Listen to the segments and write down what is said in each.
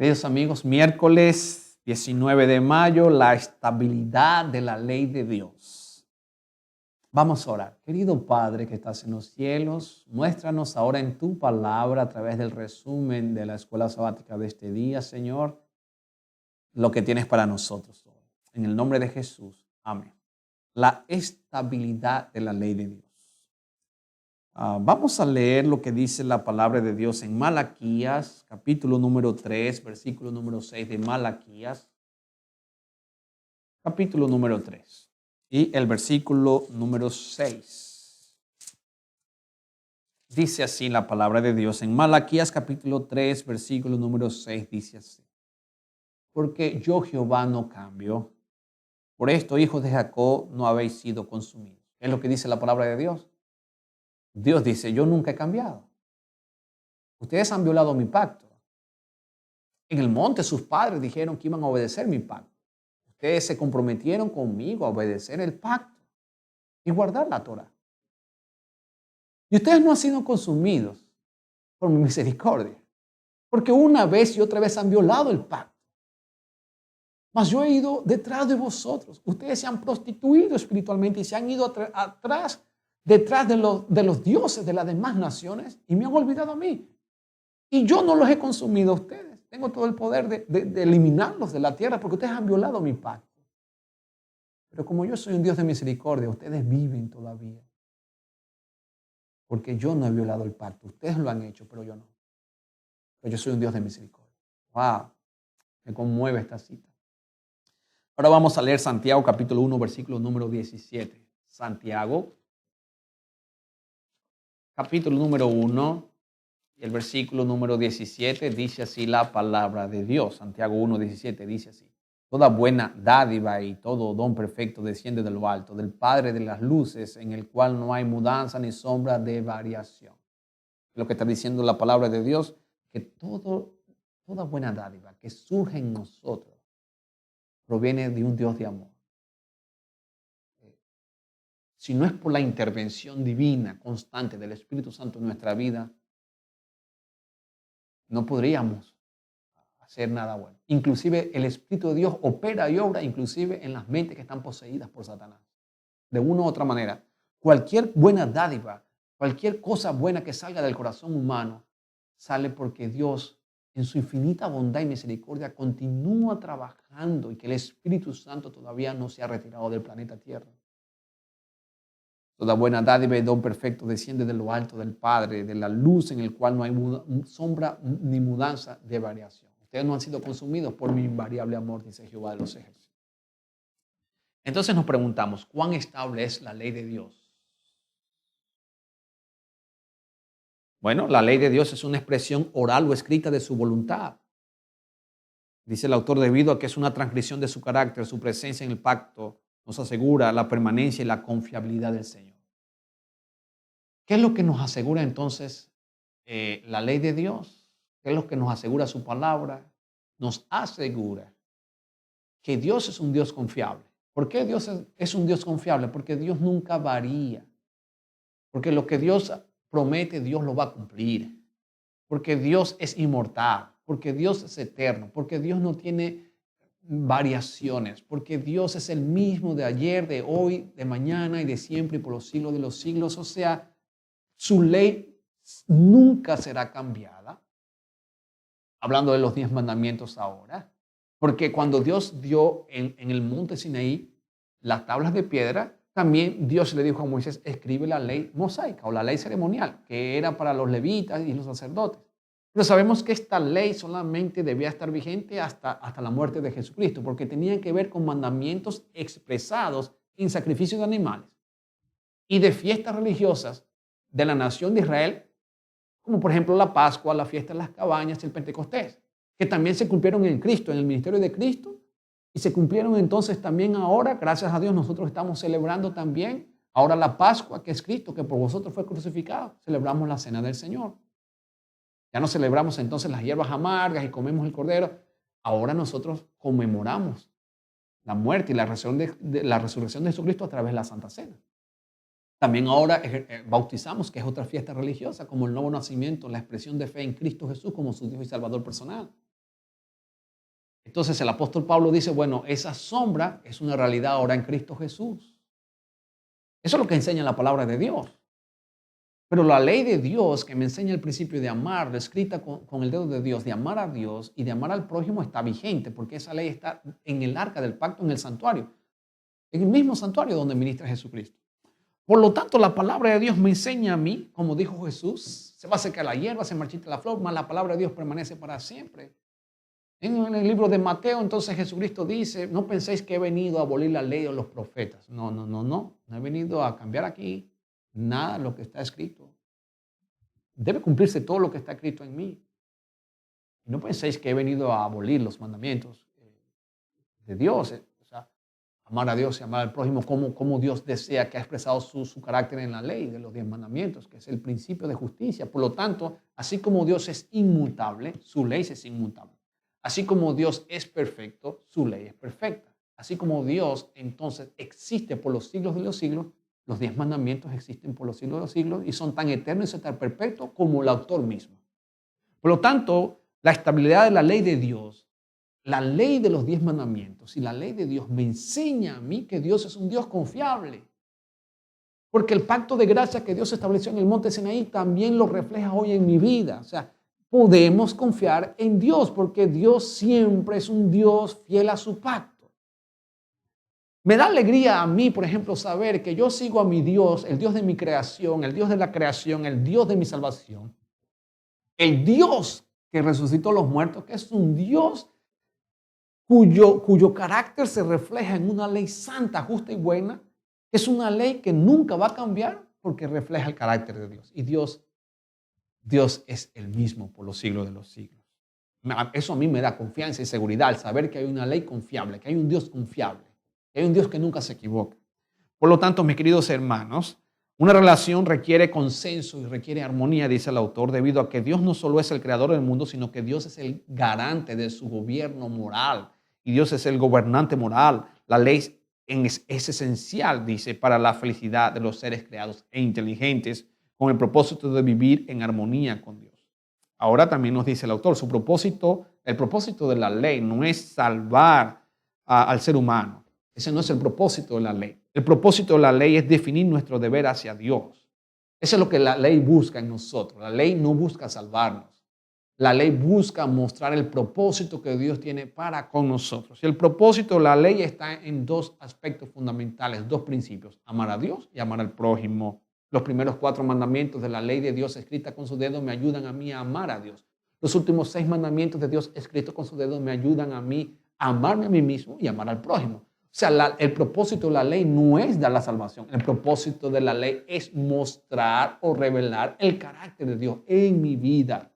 Queridos amigos, miércoles 19 de mayo, la estabilidad de la ley de Dios. Vamos a orar. Querido Padre que estás en los cielos, muéstranos ahora en tu palabra a través del resumen de la escuela sabática de este día, Señor, lo que tienes para nosotros hoy. En el nombre de Jesús. Amén. La estabilidad de la ley de Dios. Vamos a leer lo que dice la palabra de Dios en Malaquías, capítulo número 3, versículo número 6 de Malaquías, capítulo número 3 y el versículo número 6. Dice así la palabra de Dios en Malaquías, capítulo 3, versículo número 6, dice así. Porque yo Jehová no cambio, por esto, hijos de Jacob, no habéis sido consumidos. ¿Qué es lo que dice la palabra de Dios? Dios dice, yo nunca he cambiado. Ustedes han violado mi pacto. En el monte sus padres dijeron que iban a obedecer mi pacto. Ustedes se comprometieron conmigo a obedecer el pacto y guardar la Torah. Y ustedes no han sido consumidos por mi misericordia, porque una vez y otra vez han violado el pacto. Mas yo he ido detrás de vosotros. Ustedes se han prostituido espiritualmente y se han ido detrás de los dioses de las demás naciones y me han olvidado a mí. Y yo no los he consumido a ustedes. Tengo todo el poder de eliminarlos de la tierra porque ustedes han violado mi pacto. Pero como yo soy un Dios de misericordia, ustedes viven todavía. Porque yo no he violado el pacto. Ustedes lo han hecho, pero yo no. Pero yo soy un Dios de misericordia. ¡Wow! Me conmueve esta cita. Ahora vamos a leer Santiago capítulo 1, versículo número 17. Santiago, capítulo número 1. El versículo número 17 dice así la palabra de Dios. Santiago 1:17 dice así. Toda buena dádiva y todo don perfecto desciende de lo alto, del Padre de las luces, en el cual no hay mudanza ni sombra de variación. Lo que está diciendo la palabra de Dios, que toda buena dádiva que surge en nosotros proviene de un Dios de amor. Si no es por la intervención divina constante del Espíritu Santo en nuestra vida, no podríamos hacer nada bueno. Inclusive el Espíritu de Dios opera y obra inclusive en las mentes que están poseídas por Satanás. De una u otra manera, cualquier buena dádiva, cualquier cosa buena que salga del corazón humano, sale porque Dios en su infinita bondad y misericordia continúa trabajando y que el Espíritu Santo todavía no se ha retirado del planeta Tierra. Toda buena dádiva y don perfecto desciende de lo alto del Padre, de la luz en el cual no hay sombra ni mudanza de variación. Ustedes no han sido consumidos por mi invariable amor, dice Jehová de los ejércitos. Entonces nos preguntamos, ¿cuán estable es la ley de Dios? Bueno, la ley de Dios es una expresión oral o escrita de su voluntad. Dice el autor, debido a que es una transgresión de su carácter, su presencia en el pacto nos asegura la permanencia y la confiabilidad del Señor. ¿Qué es lo que nos asegura entonces la ley de Dios? ¿Qué es lo que nos asegura su palabra? Nos asegura que Dios es un Dios confiable. ¿Por qué Dios es un Dios confiable? Porque Dios nunca varía. Porque lo que Dios promete, Dios lo va a cumplir. Porque Dios es inmortal. Porque Dios es eterno. Porque Dios no tiene variaciones. Porque Dios es el mismo de ayer, de hoy, de mañana y de siempre y por los siglos de los siglos. O sea, su ley nunca será cambiada. Hablando de los 10 mandamientos ahora. Porque cuando Dios dio en el monte Sinaí las tablas de piedra, también Dios le dijo a Moisés, escribe la ley mosaica o la ley ceremonial, que era para los levitas y los sacerdotes. Pero sabemos que esta ley solamente debía estar vigente hasta la muerte de Jesucristo, porque tenía que ver con mandamientos expresados en sacrificio de animales y de fiestas religiosas de la nación de Israel, como por ejemplo la Pascua, la fiesta de las cabañas, el Pentecostés, que también se cumplieron en Cristo, en el ministerio de Cristo, y se cumplieron entonces también ahora, gracias a Dios, nosotros estamos celebrando también ahora la Pascua, que es Cristo, que por vosotros fue crucificado. Celebramos la cena del Señor. Ya no celebramos entonces las hierbas amargas y comemos el cordero. Ahora nosotros conmemoramos la muerte y la resurrección de Jesucristo a través de la Santa Cena. También ahora bautizamos, que es otra fiesta religiosa, como el nuevo nacimiento, la expresión de fe en Cristo Jesús como su Dios y Salvador personal. Entonces el apóstol Pablo dice, bueno, esa sombra es una realidad ahora en Cristo Jesús. Eso es lo que enseña la palabra de Dios. Pero la ley de Dios que me enseña el principio de amar, escrita con el dedo de Dios, de amar a Dios y de amar al prójimo, está vigente porque esa ley está en el arca del pacto, en el santuario, en el mismo santuario donde ministra Jesucristo. Por lo tanto, la palabra de Dios me enseña a mí, como dijo Jesús, se va a secar la hierba, se marchita la flor, mas la palabra de Dios permanece para siempre. En el libro de Mateo, entonces Jesucristo dice, no penséis que he venido a abolir la ley o los profetas. No, no, no, no. No he venido a cambiar aquí nada de lo que está escrito. Debe cumplirse todo lo que está escrito en mí. Y no penséis que he venido a abolir los mandamientos de Dios. O sea, amar a Dios y amar al prójimo como Dios desea, que ha expresado su carácter en la ley de los 10 mandamientos, que es el principio de justicia. Por lo tanto, así como Dios es inmutable, su ley es inmutable. Así como Dios es perfecto, su ley es perfecta. Así como Dios entonces existe por los siglos de los siglos, los 10 mandamientos existen por los siglos de los siglos y son tan eternos y tan perfectos como el autor mismo. Por lo tanto, la estabilidad de la ley de Dios, la ley de los 10 mandamientos y la ley de Dios me enseña a mí que Dios es un Dios confiable. Porque el pacto de gracia que Dios estableció en el monte Sinaí también lo refleja hoy en mi vida. O sea, podemos confiar en Dios porque Dios siempre es un Dios fiel a su pacto. Me da alegría a mí, por ejemplo, saber que yo sigo a mi Dios, el Dios de mi creación, el Dios de la creación, el Dios de mi salvación, el Dios que resucitó a los muertos, que es un Dios cuyo carácter se refleja en una ley santa, justa y buena. Es una ley que nunca va a cambiar porque refleja el carácter de Dios. Y Dios es el mismo por los siglos de los siglos. Eso a mí me da confianza y seguridad al saber que hay una ley confiable, que hay un Dios confiable, que hay un Dios que nunca se equivoca. Por lo tanto, mis queridos hermanos, una relación requiere consenso y requiere armonía, dice el autor, debido a que Dios no solo es el creador del mundo, sino que Dios es el garante de su gobierno moral y Dios es el gobernante moral. La ley es esencial, dice, para la felicidad de los seres creados e inteligentes con el propósito de vivir en armonía con Dios. Ahora también nos dice el autor, el propósito de la ley no es salvar al ser humano. Ese no es el propósito de la ley. El propósito de la ley es definir nuestro deber hacia Dios. Eso es lo que la ley busca en nosotros. La ley no busca salvarnos. La ley busca mostrar el propósito que Dios tiene para con nosotros. Y el propósito de la ley está en dos aspectos fundamentales, dos principios: amar a Dios y amar al prójimo. Los primeros 4 mandamientos de la ley de Dios escrita con su dedo me ayudan a mí a amar a Dios. Los últimos 6 mandamientos de Dios escritos con su dedo me ayudan a mí a amarme a mí mismo y amar al prójimo. O sea, el propósito de la ley no es dar la salvación. El propósito de la ley es mostrar o revelar el carácter de Dios en mi vida.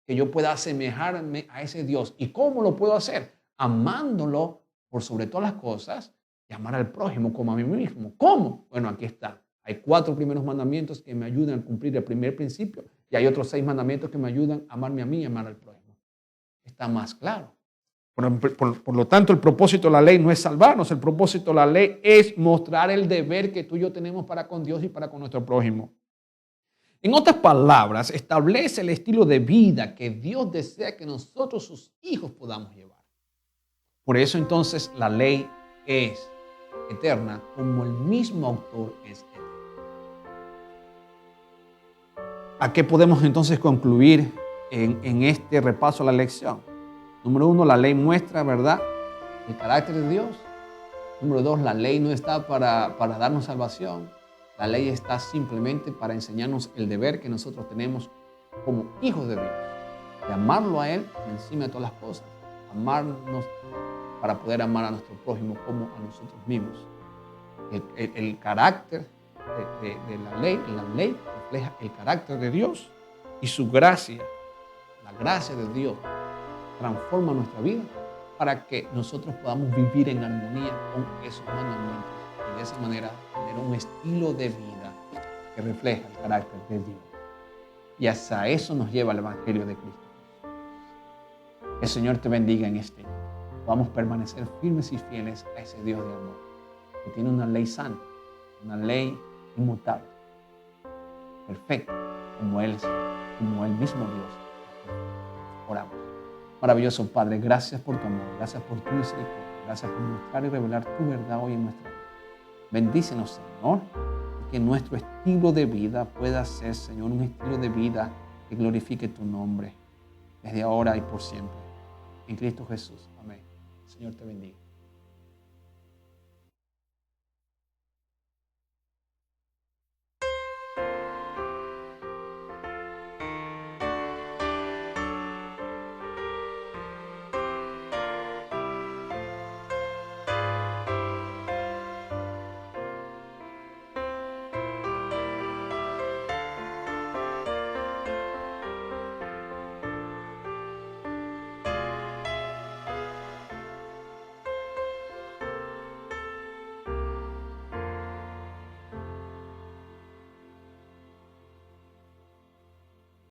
Que yo pueda asemejarme a ese Dios. ¿Y cómo lo puedo hacer? Amándolo por sobre todas las cosas y amar al prójimo como a mí mismo. ¿Cómo? Bueno, aquí está. Hay 4 primeros mandamientos que me ayudan a cumplir el primer principio y hay otros 6 mandamientos que me ayudan a amarme a mí y amar al prójimo. Está más claro. Por lo tanto, el propósito de la ley no es salvarnos. El propósito de la ley es mostrar el deber que tú y yo tenemos para con Dios y para con nuestro prójimo. En otras palabras, establece el estilo de vida que Dios desea que nosotros, sus hijos, podamos llevar. Por eso entonces la ley es eterna como el mismo autor es eterno. ¿A qué podemos entonces concluir en este repaso a la lección? Número 1, la ley muestra, ¿verdad?, el carácter de Dios. Número 2, la ley no está para darnos salvación. La ley está simplemente para enseñarnos el deber que nosotros tenemos como hijos de Dios, de amarlo a Él encima de todas las cosas, amarnos para poder amar a nuestro prójimo como a nosotros mismos. El carácter de la ley refleja el carácter de Dios y su gracia, la gracia de Dios transforma nuestra vida para que nosotros podamos vivir en armonía con esos mandamientos y de esa manera tener un estilo de vida que refleja el carácter de Dios. Y hasta eso nos lleva el Evangelio de Cristo. Que el Señor te bendiga en este día. Vamos a permanecer firmes y fieles a ese Dios de amor que tiene una ley santa, una ley inmutable, perfecta, como Él mismo Dios. Oramos. Maravilloso Padre, gracias por tu amor, gracias por tu misericordia, gracias por mostrar y revelar tu verdad hoy en nuestra vida. Bendícenos, Señor, y que nuestro estilo de vida pueda ser, Señor, un estilo de vida que glorifique tu nombre, desde ahora y por siempre. En Cristo Jesús. Amén. Señor te bendiga.